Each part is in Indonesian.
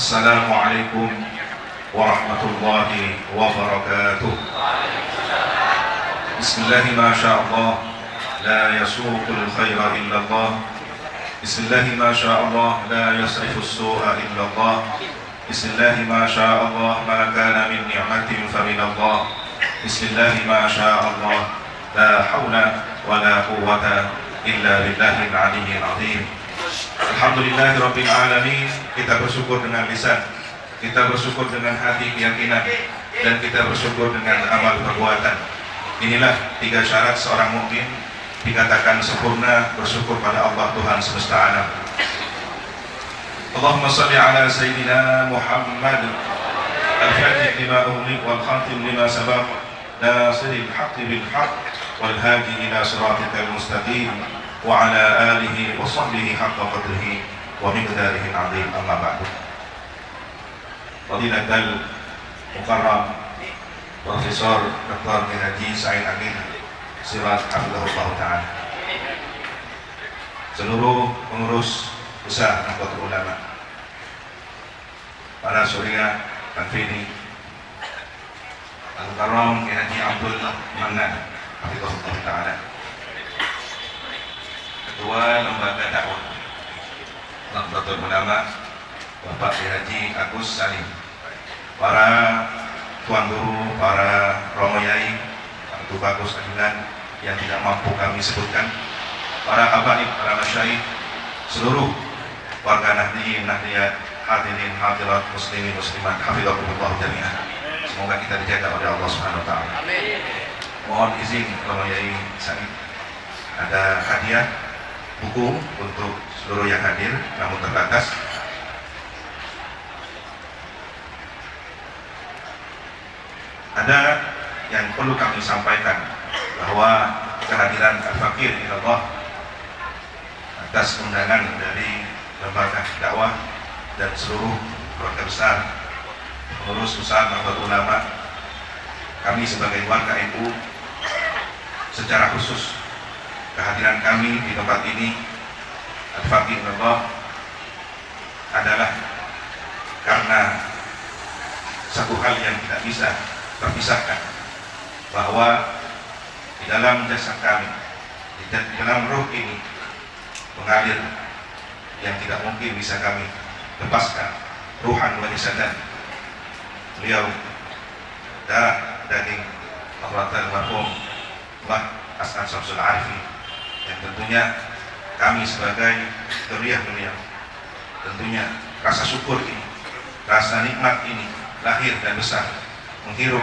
Assalamualaikum warahmatullahi wabarakatuh. Bismillahi ma sya'allah, la yasuqul khaira illallah. Bismillahi ma sya'allah, la yasrifus su'a illallah. Bismillahi ma sya'allah, ma kana min ni'matin faminallah. Bismillahi ma sya'allah, la hawla wa la quwwata illa billahil aliyyil azim. Alhamdulillahi rabbil alamin. Kita bersyukur dengan lisan, kita bersyukur dengan hati keyakinan, dan kita bersyukur dengan amal perbuatan. Inilah tiga syarat seorang mukmin dikatakan sempurna, bersyukur pada Allah Tuhan semesta alam. Allahumma salli ala Sayyidina Muhammad al-fatih lima ughliq wal khatim lima sabaq nasiril haqqi bil haqq wal hadi ila siratikal mustaqim wa ala alihi wa sahbihi haqqa qadrihi wa miqdarihi al-azim. Amma ba'du. Fadilatul Mukarram Profesor Dr. Haji Said Amin Sirat Hafizahullah Ta'ala, seluruh pengurus besar Nahdlatul Ulama, para syuriah Tanfidi, Al-Mukarram Haji Abdul Manan Hafizahullah Ta'ala, Ketua Lembaga Dakwah Nahdlatul Ulama Bapak Haji Agus Salim, para tuan guru, para romo yai, para tubagus ajudan yang tidak mampu kami sebutkan, para habaib, para masyayikh, seluruh warga nahdiyin, nahdiyat, hadirin, hadirat, muslimin, muslimat, hafizakumullah jami'an. Semoga kita dijaga oleh Allah Subhanahu wa taala. Amin. Mohon izin romo yai Said, ada hadiah buku untuk seluruh yang hadir, namun terbatas. Ada yang perlu kami sampaikan, bahwa kehadiran Al-Fakir ilallah atas undangan dari lembaga dakwah dan seluruh keluarga besar pengurus besar Nahdlatul Ulama, kami sebagai warga NU secara khusus kehadiran kami di tempat ini Al-Fakir ilallah adalah karena satu hal yang tidak bisa terpisahkan, bahwa di dalam jasad kami, di dalam ruh ini mengalir yang tidak mungkin bisa kami lepaskan, ruhan wa jasadan. Beliau darah daging Al marhum Mbah Hasan Syamsul Arifi, yang tentunya kami sebagai dzurriyyah beliau, tentunya rasa syukur ini, rasa nikmat ini lahir dan besar menghirup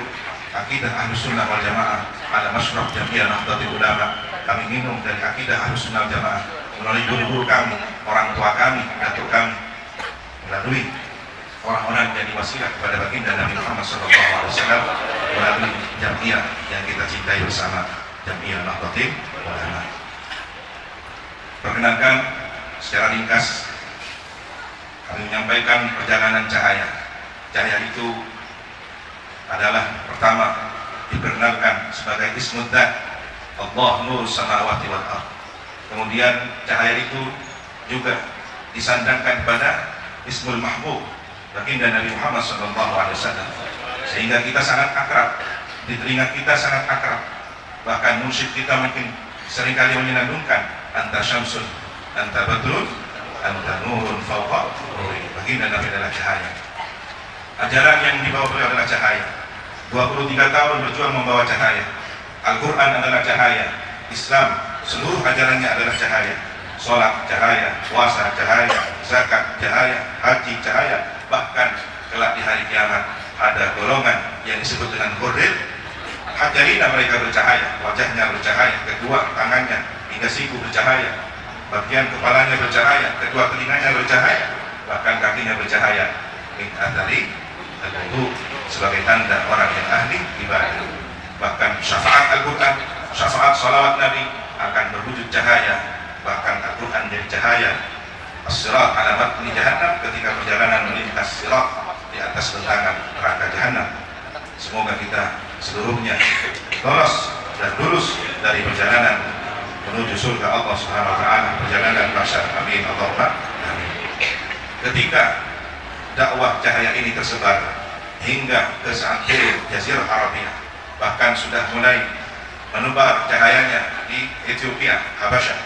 akidah Ahlus Sunnah wal Jamaah ala masyrab Jami'ah Nahdlatul Ulama. Kami minum dari akidah Ahlus Sunnah wal Jamaah melalui guru-guru kami, orang tua kami, datuk kami, melalui orang-orang yang jadi wasilah kepada baginda Nabi Muhammad SAW, melalui Jami'ah yang kita cintai bersama, Jami'ah Nahdlatul Ulama. Perkenalkan secara ringkas kami menyampaikan perjalanan cahaya. Cahaya itu adalah pertama diperkenalkan sebagai Ismud Dzat, Allah Nurus Samawati wal Ardh. Kemudian cahaya itu juga disandangkan pada Ismul Mahbub, baginda Nabi Muhammad SAW, sehingga kita sangat akrab, di telinga kita sangat akrab. Bahkan musyrik kita mungkin seringkali menyandungkan anta syamsun, anta badrun, anta nurun fawqa nuri. Baginda Nabi adalah cahaya. Ajaran yang dibawa beliau adalah cahaya. 23 tahun berjuang membawa cahaya. Al-Quran adalah cahaya. Islam seluruh ajarannya adalah cahaya. Sholat cahaya, puasa cahaya, zakat cahaya, haji cahaya. Bahkan kelak di hari kiamat ada golongan yang disebut dengan hurril hajarina, mereka bercahaya, wajahnya bercahaya, kedua tangannya hingga siku bercahaya, bagian kepalanya bercahaya, kedua telinganya bercahaya, bahkan kakinya bercahaya. Min athari al-wudu, sebagai tanda orang yang ahli ibadah. Bahkan syafaat Al-Quran, syafaat salawat Nabi akan berwujud cahaya. Bahkan Al-Quran jadi cahaya. As-sirat alamat di jahannam, ketika perjalanan melintas sirat di atas bentangan neraka jahannam. Semoga kita seluruhnya lolos dan lurus dari perjalanan menuju surga Allah Subhanahu wa taala, perjalanan mahsyar. Amin Allahumma amin. Ketika dakwah cahaya ini tersebar hingga ke seantero Jazirah Arabia, bahkan sudah mulai menebar cahayanya di Ethiopia, Habasyah.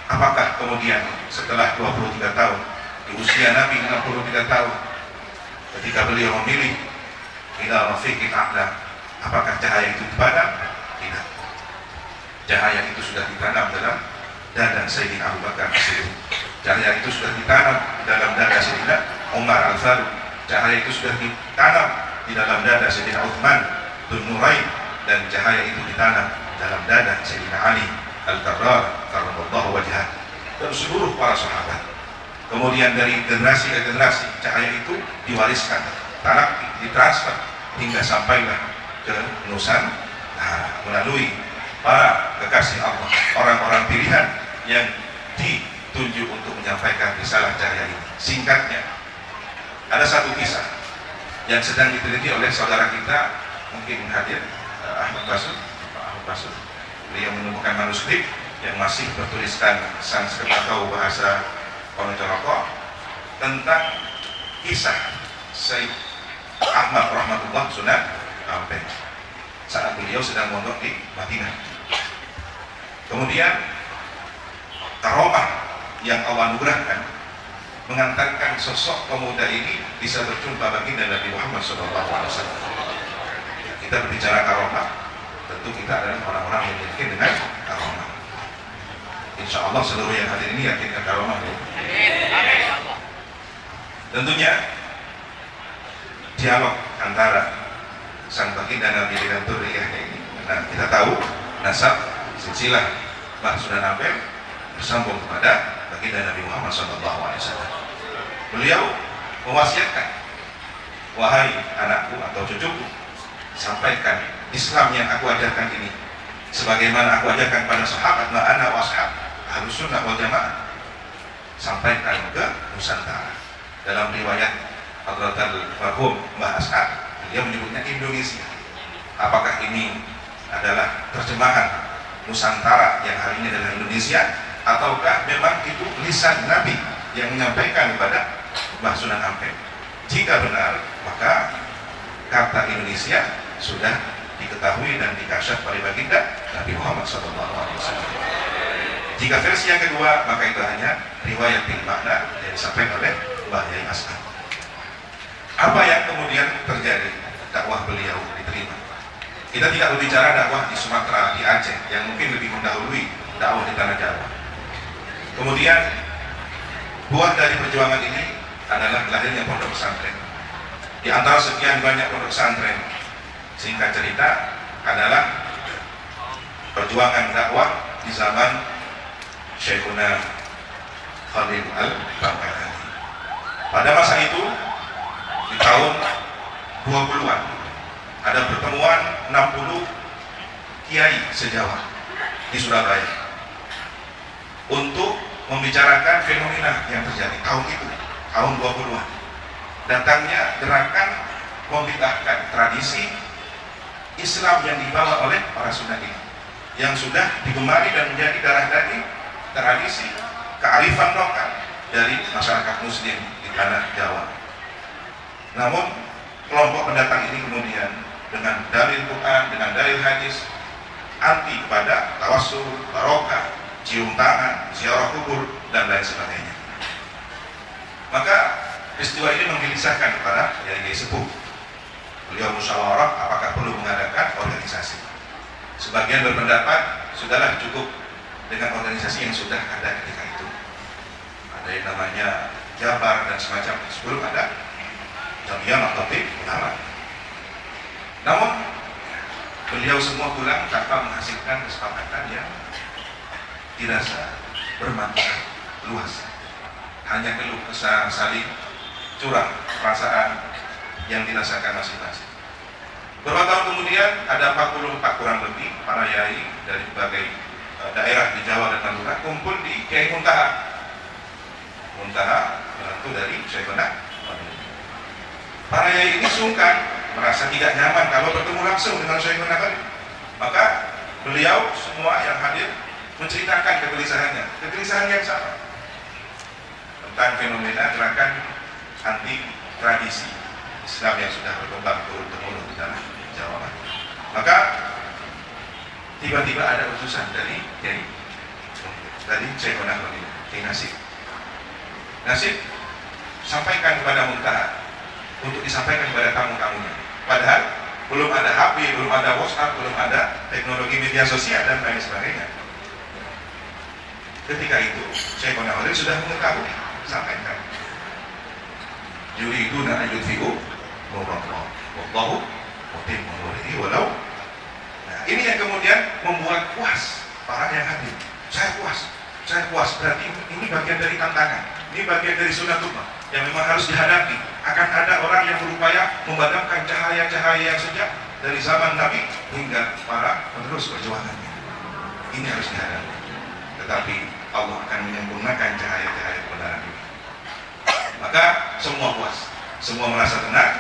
Apakah kemudian setelah 23 tahun, di usia Nabi 63 tahun, ketika beliau memilih ila rafiqil a'la, apakah cahaya itu dipadam? Tidak. Cahaya itu sudah ditanam dalam dada Sayyidina Abu Bakar As-Siddiq. Cahaya itu sudah ditanam dalam dada Sayyidina Umar Al-Faruq. Cahaya itu sudah ditanam di dalam dada Sayyidina Uthman bin Nurayn, dan cahaya itu ditanam dalam dada Sayyidina Ali Al-Karrar karramallahu wajhah, dan seluruh para sahabat. Kemudian dari generasi ke generasi cahaya itu diwariskan, talaqi, ditransfer hingga sampailah ke Nusantara melalui para kekasih Allah, orang-orang pilihan yang ditunjuk untuk menyampaikan risalah cahaya ini. Singkatnya, ada satu kisah yang sedang diteliti oleh saudara kita, mungkin hadir, Ahmad Basud. Pak Ahmad Basud, beliau menemukan manuskrip yang masih bertuliskan Sanskrit atau bahasa Ponorogo tentang kisah Sayyid Ahmad Rahmatullah Sunan Ampel saat beliau sedang mondok di Madinah. Kemudian karomah yang Allah anugerahkan mengantarkan sosok pemuda ini bisa berjumpa baginda Nabi Muhammad SAW. Kita berbicara karomah, tentu kita adalah orang-orang yang yakin dengan karomah. Insya Allah seluruh yang hadir ini yakin dengan karomah. Tentunya dialog antara sang baginda Nabi dengan Turiyahnya ini, karena kita tahu nasab silsilah Mbah Sunan Ampel bersambung kepada baginda Nabi Muhammad SAW. Beliau mewasiatkan, wahai anakku atau cucuku, sampaikan Islam yang aku ajarkan ini sebagaimana aku ajarkan pada sahabat ma'ana wa ashab Ahlus Sunnah wal Jamaah. Sampaikan ke Nusantara. Dalam riwayat Hadratul Marhum Mbah Ashab, dia menyebutnya Indonesia. Apakah ini adalah terjemahan Nusantara yang hari ini adalah Indonesia, ataukah memang itu lisan Nabi yang menyampaikan kepada Mbah Sunan Ampel? Jika benar, maka kata Indonesia sudah diketahui dan dikasyaf oleh baginda Nabi Muhammad SAW. Jika versi yang kedua, maka itu hanya riwayat bil makna yang disampaikan oleh Mbah Yai Ashab. Apa yang kemudian terjadi? Dakwah beliau diterima. Kita tidak berbicara dakwah di Sumatera, di Aceh, yang mungkin lebih mendahului dakwah di tanah Jawa. Kemudian buah dari perjuangan ini adalah lahirnya pondok pesantren. Di antara sekian banyak pondok pesantren, singkat cerita, adalah perjuangan dakwah di zaman Syekhuna Khalil Al-Baghdadi. Pada masa itu, di tahun 20-an, ada pertemuan 60 kiai se-Jawa di Surabaya untuk membicarakan fenomena yang terjadi tahun itu, tahun 20-an. Datangnya gerakan membid'ahkan tradisi Islam yang dibawa oleh para sunnah ini, yang sudah digemari dan menjadi darah daging tradisi kearifan lokal dari masyarakat muslim di tanah Jawa. Namun kelompok pendatang ini kemudian dengan dalil Quran, dengan dalil hadis, anti kepada tawassul, barokah, cium tangan, ziarah kubur, dan lain sebagainya. Maka peristiwa ini menggelisahkan para kiai sepuh. Beliau musyawarah apakah perlu mengadakan organisasi. Sebagian berpendapat sudahlah cukup dengan organisasi yang sudah ada ketika itu. Ada yang namanya Jabar dan semacamnya, sebelum ada Jamiyah Nahdlatul Ulama. Namun beliau semua pulang tanpa menghasilkan kesepakatan yang dirasa bermanfaat luas. Hanya keluh kesah saling curang perasaan yang dirasakan masing-masing. Beberapa tahun kemudian ada 44 kurang lebih para yai dari berbagai daerah di Jawa dan Madura kumpul di Kiai Muntaha. Muntaha menantu dari Syekhuna. Para yai ini sungkan, merasa tidak nyaman kalau bertemu langsung dengan Syekhuna Khalil. Maka beliau semua yang hadir menceritakan kegelisahan yang sama tentang fenomena gerakan anti tradisi Islam yang sudah berkembang turun-temurun di dalam Jawa Barat. Maka tiba-tiba ada utusan dari Syekhona Khalil, Nasib. Nasib sampaikan kepada Muntaha untuk disampaikan kepada tamu-tamunya. Padahal belum ada HP, belum ada WhatsApp, belum ada teknologi media sosial dan lain sebagainya. Ketika itu Syekhona Khalil sudah mengetahui, sampaikan. Yuriduna an yudfi'u nurallah wallahu mutimmu nurihi walau. Nah, ini yang kemudian membuat puas para yang hadir. Saya puas. Berarti ini bagian dari tantangan. Ini bagian dari sunatullah yang memang harus dihadapi. Akan ada orang yang berupaya memadamkan cahaya-cahaya yang sejak dari zaman Nabi hingga para penerus perjuangannya. Ini harus dihadapi. Tetapi Allah akan menyempurnakan cahaya-cahaya kebenaran ini. Maka semua puas, semua merasa tenang.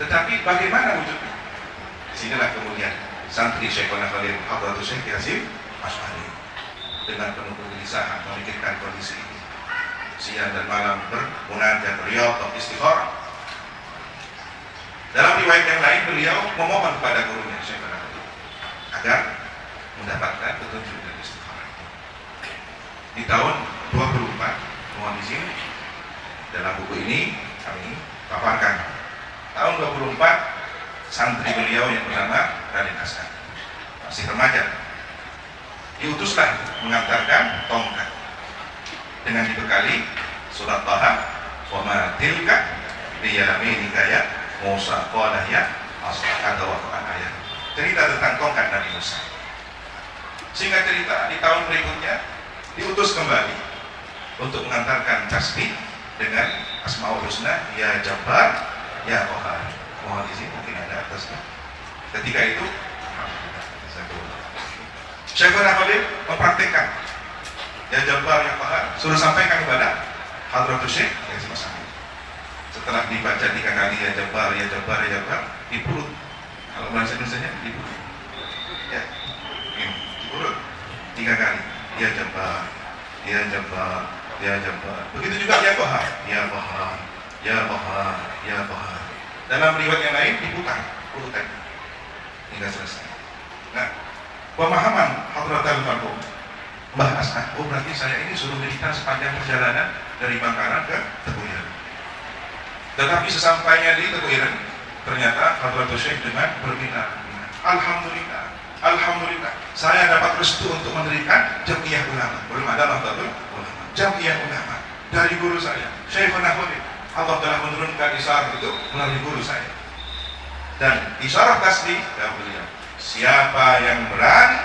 Tetapi bagaimana wujudnya? Disinilah kemudian santri Syekhona Khalil Hadratus Syekh Hasyim Asy'ari dengan penuh kegelisahan memikirkan kondisi ini, siang dan malam bermunajat, riyadhah, istikharah. Dalam riwayat yang lain beliau memohon kepada gurunya Syekhona Khalil agar mendapatkan petunjuk dan istikharah. Di tahun 24, mohon izin, dalam buku ini kami paparkan tahun 24 santri beliau yang bernama Raden Hasan masih remaja diutuslah mengantarkan tongkat dengan dibekali surat Taha, wa ma tilka biyaminika ya Musa qala ya as'ada wa ayat, cerita tentang tongkat Nabi Musa. Singkat cerita, di tahun berikutnya diutus kembali untuk mengantarkan tasbih dengan Asmaul Husna, ya Jabbar, ya Qahar. Mohon izin, mungkin ada atasnya. Ketika itu Syekhona Khalil mempraktikkan ya Jabbar, ya Qahar, suruh sampaikan kepada Hadratus Syekh Hasyim Asy'ari. Setelah dibaca 3 kali ya Jabbar, ya Jabbar, ya Jabbar, di perut. Kalau bahasa Indonesianya di perut. Ya, ini di perut 3 kali. Ya Jabbar, ya Jabbar, ya Jabbar. Begitu juga ya Qahar, ya Qahar, ya Qahar, ya Qahar. Dalam riwayat yang lain diputar urutan hingga selesai. Nah, pemahaman Hadratul Marhum Mbah As'ad, oh berarti saya ini suruh militan sepanjang perjalanan dari Bangkalan ke Teguh Ireng. Tetapi sesampainya di Teguh Ireng, ternyata Hadratul Syekh dengan berbinar, alhamdulillah, alhamdulillah, saya dapat restu untuk mendirikan Jam'iyah Ulama. Belum ada Nahdlatul Ulama, Jam'iyah Ulama dari guru saya Syekhona Khalil. Allah telah menurunkan isyarat itu melalui guru saya. Dan isyarat tasbih ya beliau, siapa yang berani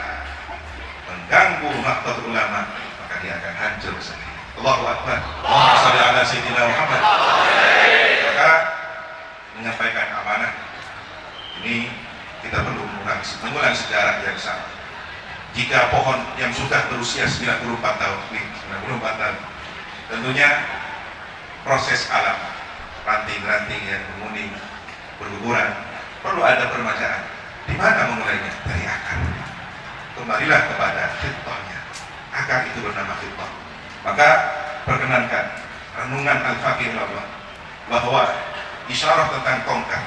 mengganggu Nahdlatul Ulama maka dia akan hancur sendiri. Allahu Akbar. Allahumma shalli ala sayyidina Muhammad. Maka menyampaikan amanah ini kita perlu mengulang sejarah yang sama. Jika pohon yang sudah berusia 94 tahun, tentunya proses alam, ranting-ranting yang menguning, berguguran, perlu ada permajaan. Di mana memulainya? Dari akar. Kembalilah kepada fitrahnya. Akar itu bernama fitrah. Maka perkenankan renungan Al-Faqih Allah bahwa isyarat tentang tongkat,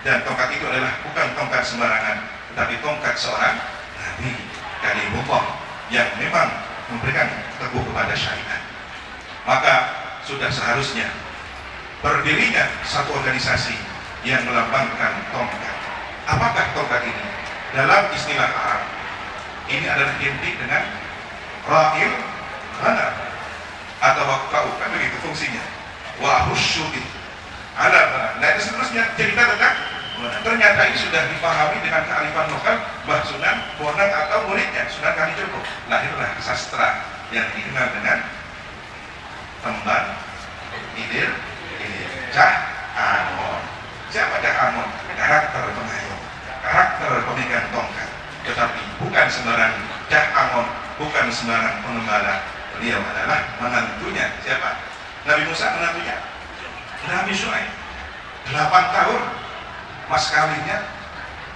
dan tongkat itu adalah bukan tongkat sembarangan, tetapi tongkat seorang Nabi Kalimullah yang memang memberikan teguh kepada syariat. Maka sudah seharusnya berdirinya satu organisasi yang melambangkan tongkat. Apakah tongkat ini? Dalam istilah Arab ini adalah identik dengan ra'il ghanam atau waqa'u, kan begitu fungsinya. Wa husyudin ala ghanam. Nah itu seterusnya cerita tentang ternyata ini sudah dipahami dengan kearifan lokal Mbah Sunan Bonang atau muridnya Sunan Kalijogo. Lahirlah sastra yang dikenal dengan Temban Ilir Cah Anon. Siapa Cah Anon? Karakter pengayom, karakter pemegang tongkat. Tetapi bukan sembarang Cah Anon, bukan sembarang pengembala. Beliau adalah menantunya. Siapa? Nabi Musa menantunya Nabi Syuaib. 8 tahun mas kawinnya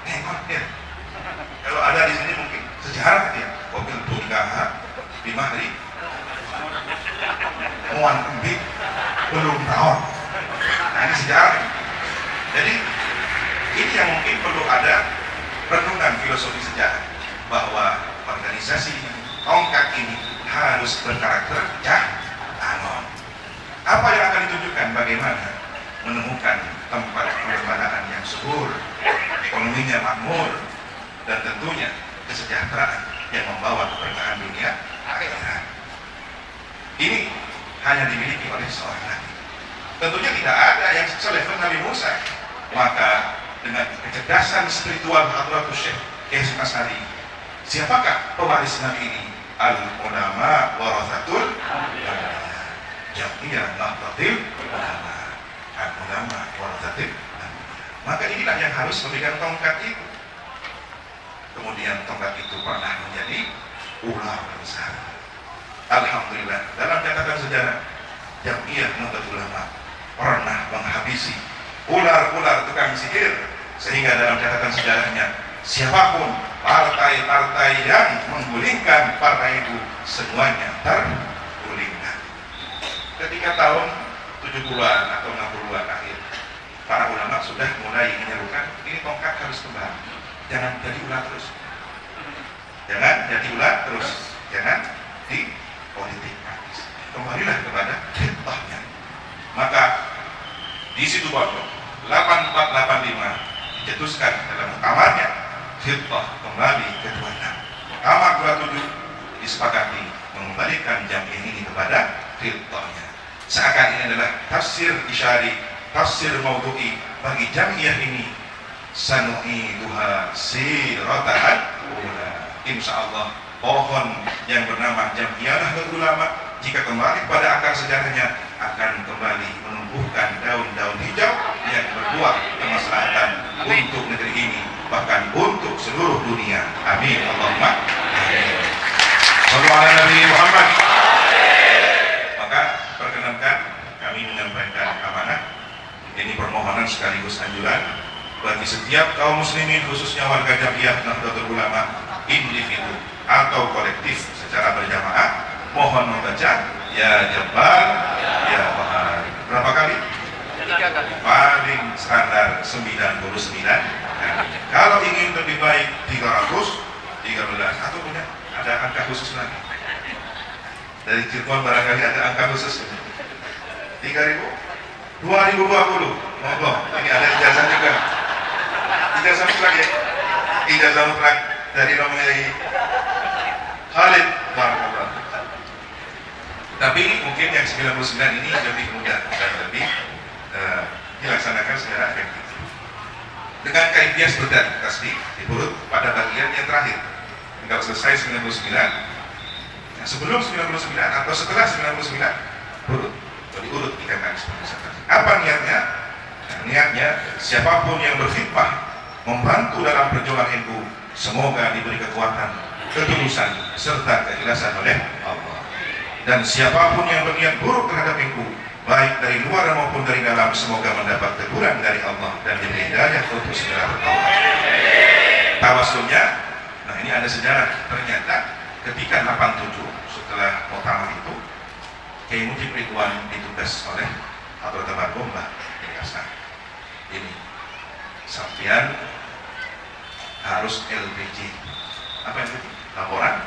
nengok dia. Kalau ada di sini mungkin sejarah dia. Mobil Bungaha di Mahri Muan Embik belum tahun Nah, ini sejarah. Jadi ini yang mungkin perlu ada renungan filosofi sejarah, bahwa organisasi tongkat ini harus berkarakter canon. Apa yang akan ditunjukkan? Bagaimana menemukan tempat perlembagaan yang subur, ekonominya makmur, dan tentunya kesejahteraan yang membawa keberkahan dunia akhirat. Ini hanya dimiliki oleh seorang nabi. Tentunya tidak ada yang selevel Nabi Musa. Maka dengan kecerdasan spiritual Hadratus Syekh Hasyim Asy'ari, siapakah pewaris nabi ini? Al-ulama warathatul anbiya. Jam'iyah Nahdlatul Ulama. Al-ulama warathatul anbiya. Maka inilah yang harus memegang tongkat itu. Kemudian tongkat itu pernah menjadi ular besar. Alhamdulillah, dalam catatan sejarah, Jam'iyah Nahdlatul Ulama pernah menghabisi ular-ular tukang sihir, sehingga dalam catatan sejarahnya, siapapun partai-partai yang menggulingkan partai itu, semuanya tergulingkan. Ketika tahun 70-an atau 60-an akhir, para ulama sudah mulai menyerukan, ini tongkat harus kembali, jangan jadi ular terus, jangan jadi ular terus, jangan di politik praktis, kembalilah kepada fitrahnya. Maka di situ Bondo 8485 dicetuskan dalam muktamarnya, fitrah kembali ke 26. Muktamar 27 disepakati mengembalikan Jam'iyah ini kepada fitrahnya. Seakan ini adalah tafsir isyari, tafsir maudhu'i bagi Jam'iyah ini. Sanu'iduha siratahan ula. Insyaallah pohon yang bernama Jam'iyah Nahdlatul Ulama, jika kembali pada akar sejarahnya, akan kembali menumbuhkan daun-daun hijau yang berbuah kemaslahatan untuk negeri ini, bahkan untuk seluruh dunia. Amin. Allahumma amin. Shallu ala Nabi Muhammad. Maka perkenankan kami menyampaikan amanah ini, permohonan sekaligus anjuran bagi setiap kaum muslimin, khususnya warga Jam'iyah Nahdlatul Ulama, individu atau kolektif secara berjamaah, mohon membaca ya Jabbar ya Wahhab. Berapa kali? 3 kali. Paling standar 99. Kalau ingin lebih baik 300, 13, atau punya ada angka khusus lagi. Dari Cirebon barangkali ada angka khusus. 3000, 2020. Monggo, ini ada ijazah juga. Ijazah mutlak ya. Ijazah mutlak dari Romi Khalid. Barakallah. Tapi mungkin yang 99 ini lebih mudah dan lebih dilaksanakan secara efektif. Dengan kaifiah seperti tasbih diurut pada bagian yang terakhir. Kalau selesai 99, nah, sebelum 99 atau setelah 99 urut, diurut 3 kali seperti tadi. Apa niatnya? Nah, niatnya siapapun yang berkhidmah membantu dalam perjuangan NU, semoga diberi kekuatan, ketulusan serta keikhlasan oleh Allah. Dan siapapun yang berniat buruk terhadap NU, baik dari luar maupun dari dalam, semoga mendapat teguran dari Allah dan diberi hidayah untuk segera bertaubat. Tawasulnya, nah ini ada sejarah. Ternyata ketika 87 setelah muktamar itu, Kiai Mujib Ridwan ditugas oleh Hadratul Marhumah di Kasar. Ini sampean harus LPG. Apa itu? Laporan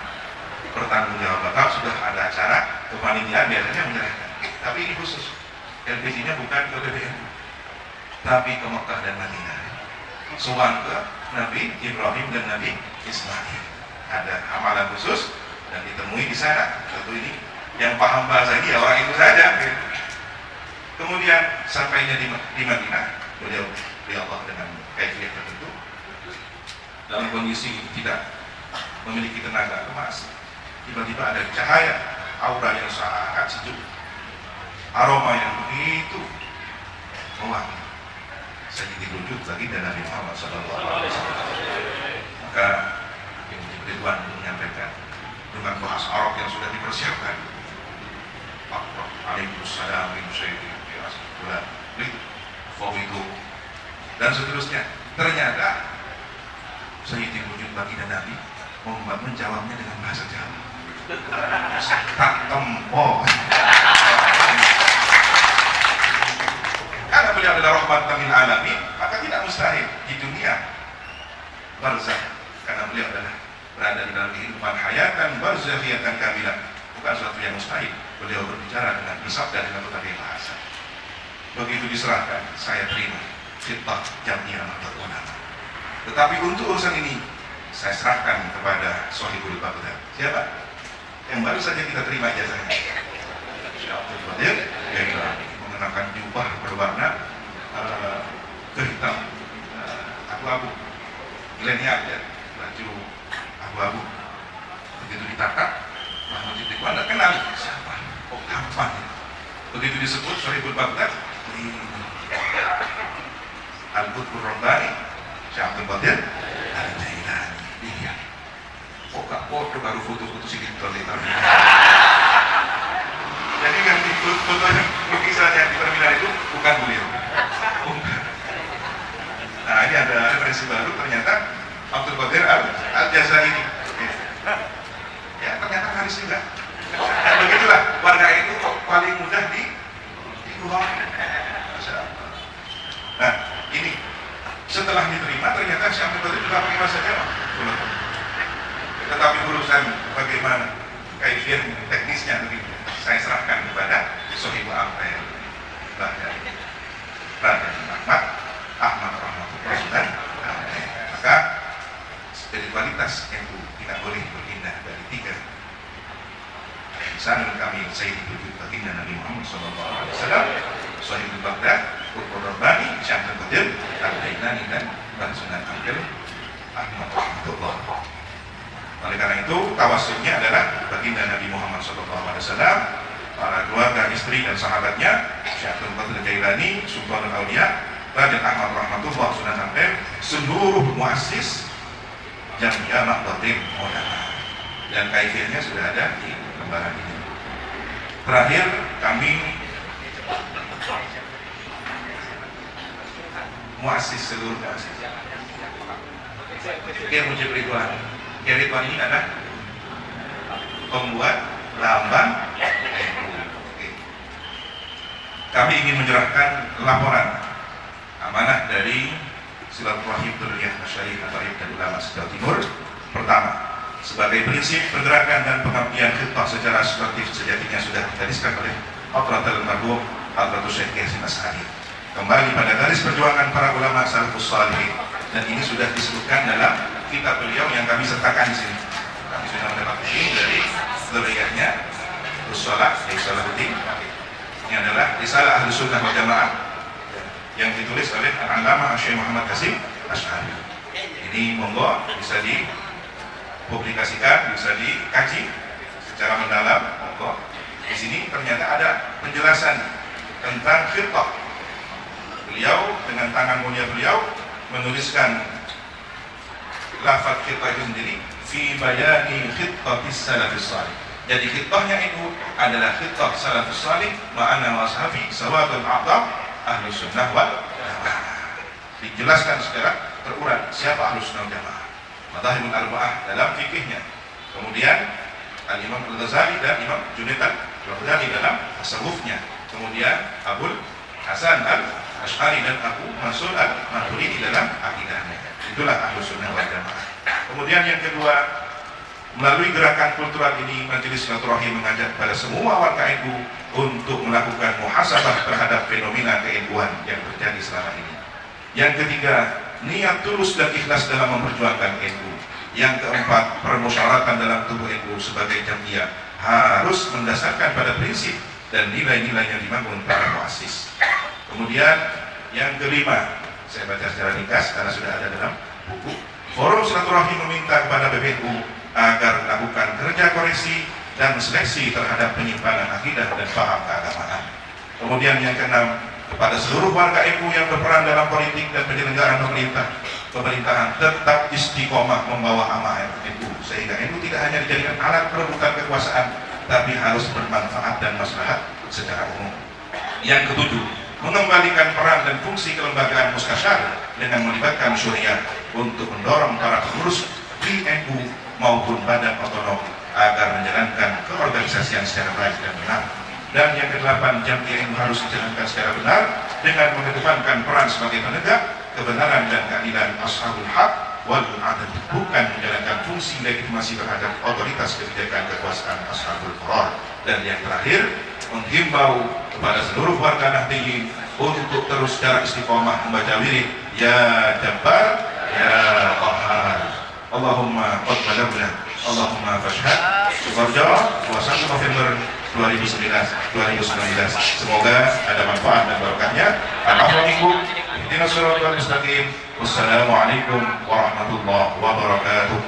pertanggungjawaban. Sudah ada acara kepanitiaan biasanya menyerahkan, tapi ini khusus LPG-nya bukan ke PBNU tapi ke Mekah dan Madinah, sowan ke Nabi Ibrahim dan Nabi Ismail. Ada amalan khusus dan ditemui di sana. Tentu ini yang paham bahasa ini ya orang itu saja. Kemudian sampainya di Madinah, beliau Allah dengan kaifiah tertentu dalam kondisi tidak memiliki tenaga emas. Tiba-tiba ada cahaya, aura yang sangat sejuk, aroma yang begitu mewangi. Saya dirujuk lagi dan Nabi Muhammad SAW. Maka Ibnu Ridwan menyampaikan dengan bahasa Arab yang sudah dipersiapkan. Waalaikumsalam dan seterusnya. Ternyata saya dirujuk lagi dan Nabi menjawabnya dengan bahasa Jawa. Tak tempo. Karena beliau rahmatan lil alamin, maka tidak mustahil di dunia barzakh, karena beliau adalah berada di dalam kehidupan hayatan barzakhiyatan kamilah, bukan suatu yang mustahil. Beliau berbicara dengan bersabda dengan berbagai bahasa. Begitu diserahkan, saya terima khitbah Jamiah Nahdlatul Ulama. Tetapi untuk urusan ini saya serahkan kepada Sohibul Baghdad. Siapa? Yang baru saja kita terima ijazahnya. Syekh Abdul Qadir Jailani, mengenakan jubah berwarna kehitam abu-abu, milenial ya, baju abu-abu. Begitu ditangkap, Mahmud Siddiq Wan kenal siapa? Oh, kapan? Begitu disebut Sohibul Baghdad, Al-Qutbur Rabbani, Syekh Abdul Qadir Al-Jailani. Iya. Kok gak foto baru foto-foto sedikit terlihat. Jadi yang di fotonya, lukisan yang di terminal itu bukan beliau. Nah, ini ada referensi baru, ternyata Abdul Qadir Al-Jazairi. Ya, ternyata Haris juga. Dan begitulah warga itu paling mudah dibohong. Nah, ini setelah diterima ternyata Syekh Abdul Qadir juga pakai bahasa Jawa. Tetapi urusan bagaimana kajian teknisnya begitu, saya serahkan kepada Sohibul Ampel, Ahmad Rahmatullah. Maka spiritualitas itu tidak boleh berpindah dari tiga Sanul Kamil Sayyidul Wujud Baginda Nabi Muhammad SAW, Sohibul Baghdad, Qutbur Rabbani, Syekh Abdul Qadir Al-Jailani, dan Sunan Ampel Ahmad Rahmatullah. Oleh karena itu, tawassulnya adalah baginda Nabi Muhammad SAW, para keluarga, istri dan sahabatnya, Syekh Abdul Qadir Jailani, Sultanul Auliya, Raden Ahmad Rahmatullah, Sunan Ampel, seluruh muassis Jamiah Nahdlatul Ulama. Dan kaifiyahnya sudah ada di lembaran ini. Terakhir, kami muassis seluruh muassis. Kiai Mujib Ridwan. Kiai Ridwan ini adalah pembuat lambang NU. Kami ingin menyerahkan laporan amanah dari silaturahim Durriyah Masyayikh Al-Ghaib dan Ulama Jawa Timur. Pertama, sebagai prinsip pergerakan dan pengabdian khidmah secara substantif sejatinya sudah dituliskan oleh Hadratul Marhum Hadratus Syekh Hasyim Asy'ari. Kembali pada garis perjuangan para ulama salafus salih, dan ini sudah disebutkan dalam kitab beliau yang kami sertakan di sini. Kami sudah mendapat ini dari Dzurriyyahnya Ussalah Salahuddin. Ini adalah Risalah Ahlus Sunnah wal Jamaah yang ditulis oleh Al-Allamah Syekh Muhammad Hasyim Asy'ari. Ini monggo bisa dipublikasikan, bisa dikaji secara mendalam. Monggo. Di sini ternyata ada penjelasan tentang khitbah. Beliau dengan tangan mulia beliau menuliskan lafaz khitbah itu sendiri, fi bayani khitbatis salafis salih. Jadi khitbahnya itu adalah khitbah salafus salih ma'ana washabi sawadul a'dam ahlus sunnah wal jamaah. Dijelaskan secara terurai siapa ahlus sunnah wal jamaah, madhahibul arba'ah dalam fikihnya, kemudian Al-Imam Al-Ghazali dan Imam Junaid Al-Baghdadi dalam tasawufnya, kemudian Abul Hasan Al-Asy'ari dan Abu Mansur Al-Maturidi dalam akidahnya. Itulah ahlus sunnah wal jamaah. Kemudian yang kedua, melalui gerakan kultural ini, Majelis Silaturahim mengajak kepada semua warga NU untuk melakukan muhasabah terhadap fenomena ke-NU-an yang terjadi selama ini. Yang ketiga, niat tulus dan ikhlas dalam memperjuangkan NU. Yang keempat, permusyaratan dalam tubuh NU sebagai jamiah harus mendasarkan pada prinsip dan nilai-nilai yang dibangun para muassis. Kemudian yang kelima, saya baca secara ringkas karena sudah ada dalam buku. Forum Silaturahim meminta kepada PBNU agar melakukan kerja koreksi dan seleksi terhadap penyimpangan akidah dan paham keagamaan. Kemudian yang keenam, kepada seluruh warga NU yang berperan dalam politik dan penyelenggaraan pemerintahan tetap istiqomah membawa amanah NU, sehingga NU tidak hanya dijadikan alat perebutan kekuasaan, tapi harus bermanfaat dan maslahat secara umum. Yang ketujuh, mengembalikan peran dan fungsi kelembagaan mustasyar dengan melibatkan syuriah untuk mendorong para pengurus di NU maupun badan otonom agar menjalankan keorganisasian secara baik dan benar. Dan yang kedelapan, jam'iyah ilmu harus dijalankan secara benar dengan mengedepankan peran sebagai penegak kebenaran dan keadilan ashabul haq wal adl, bukan menjalankan fungsi legitimasi terhadap otoritas kebijakan kekuasaan ashabul qur'an. Dan yang terakhir, menghimbau kepada seluruh warga Nahdliyin untuk terus secara istiqomah membaca wirid Ya Jabbar Ya Qahhar. Allahumma qad balagna, Allahumma fashhad. Warja 21 November 2019. Semoga ada manfaat dan berkahnya. Alhamdulillah. Ihdinas siratal mustaqim. Wassalamualaikum warahmatullahi wabarakatuh.